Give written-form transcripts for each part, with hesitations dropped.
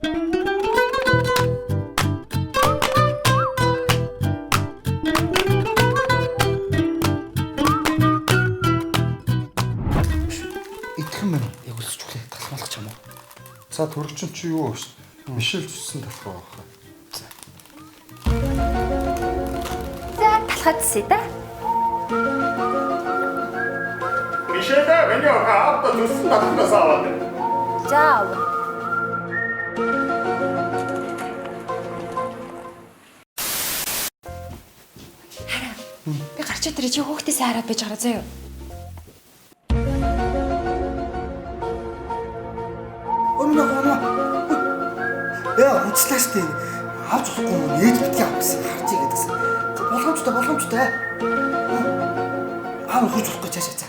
Итгэн мэн яг үлсч хүлээ талхмалах ч юм уу. За төрөгчин чи юу вэ? Мишель зүссэн талхаа байгаа. За талхаадсаа да. Мишель миний авто зүссэн талхнаас аваад. За ав. Би гарч ирээ чи хүүхдээсээ хараад байж гараа заяа. Өнөө. Яа, уцлаа штэ. Авч болохгүй ээж битгий авсан. Харж игээд гэсэн. Болгоомжтой. Аав хурж болохгүй цаашаа.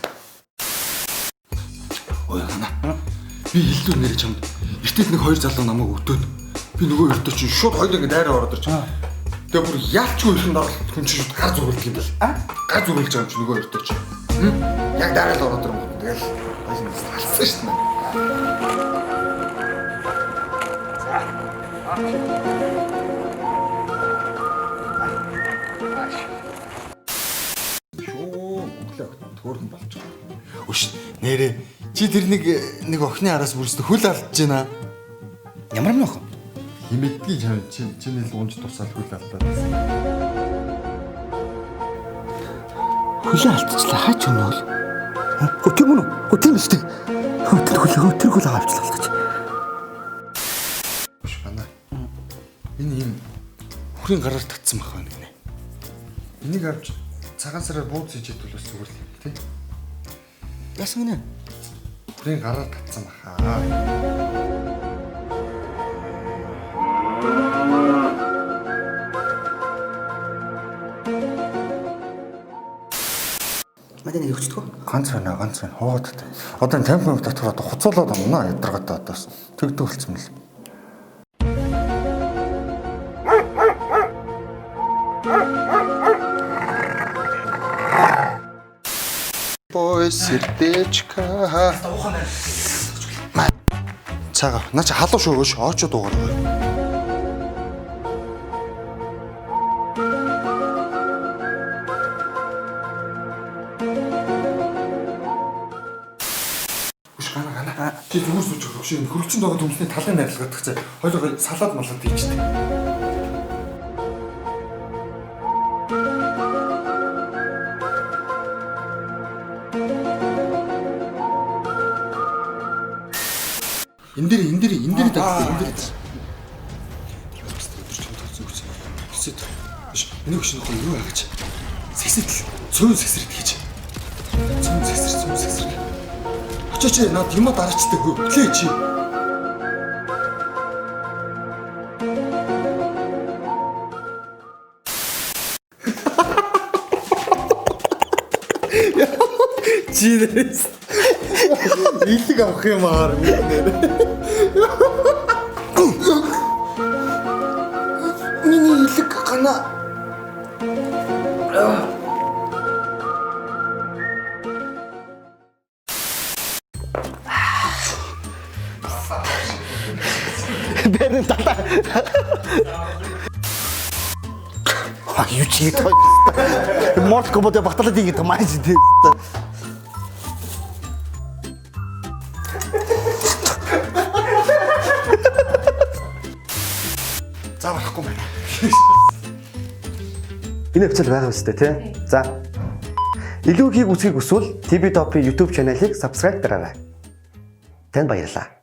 Ой гана. Би хэлдүү нэрэ чамд. Эртэд нэг хоёр залуу намайг өдөөд. Би нөгөө өртөө чинь шууд хоёр ингэ дайраа ороод ирж. Тэгээ бүр яалчгүй ихэн дорол хүн чинь шууд гар зүрэлдэг юм бэл. Гар зүрэлж байгаа юм чи нөгөө өртөө чинь. Яг дараа л ороод ирэн. Тэгэл гоё юм алсан штэ. Төөрхөн болж байгаа. Үш нэрээ чи тэр нэг охины араас бүрстэ хөл алдж байна. Ямар юм охин? Химэдгийн чиний л унж тусаад хөл алдаад байсан. Хөл алдчихлаа хаач юм бол? Хөтөм үү? Хөтөм шүү дээ. Хөтөр хөл авчлаа гэж. Үш гана. Энэ юм хүрийн гараар татсан бах байна гинэ. Энийг авч цагаан сараар бууз хийж идвэл бас зүгээр л юм тий. Яасан гинэ? Хүрийн гараар татсан баха. Мэдээ нэг өгчдгөө. Ганц байна. Хуугаад таа. Одоо 50 минут дотор одоо хуцуулаад амнаа ядаргатай одоос. Тэгдэг болцсон л. Бой сердечко. Цага, наач халуун шөөгөөш очоод угаараа. Гана. Чи зүгүүр сууж өгөх шиг хөрөгчөнд байгаа төмсний талын найрлагадаг цаа. Хоёулаа салаад малаад хийчихтэй. Энд дээр даа. Энийг шинэ хоо юу яагач? Цөөн сэсрэт хийж. Цөөн сэсэр. Очооч над юм дараачдаг хөтлөө чи. Чирэс. Илэг авах юм аа. Миний илэг гана. Бэрэн тата. Юу чи гэдэг вэ? Морт комод баталаад игээд маш дээ. За болохгүй байна. Энэ хвцэл байгаа үстэй тий. За. Илүү ихийг үзхийг хүсвэл TV Top YouTube channel-ыг subscribe дараарай. Танд баярлалаа.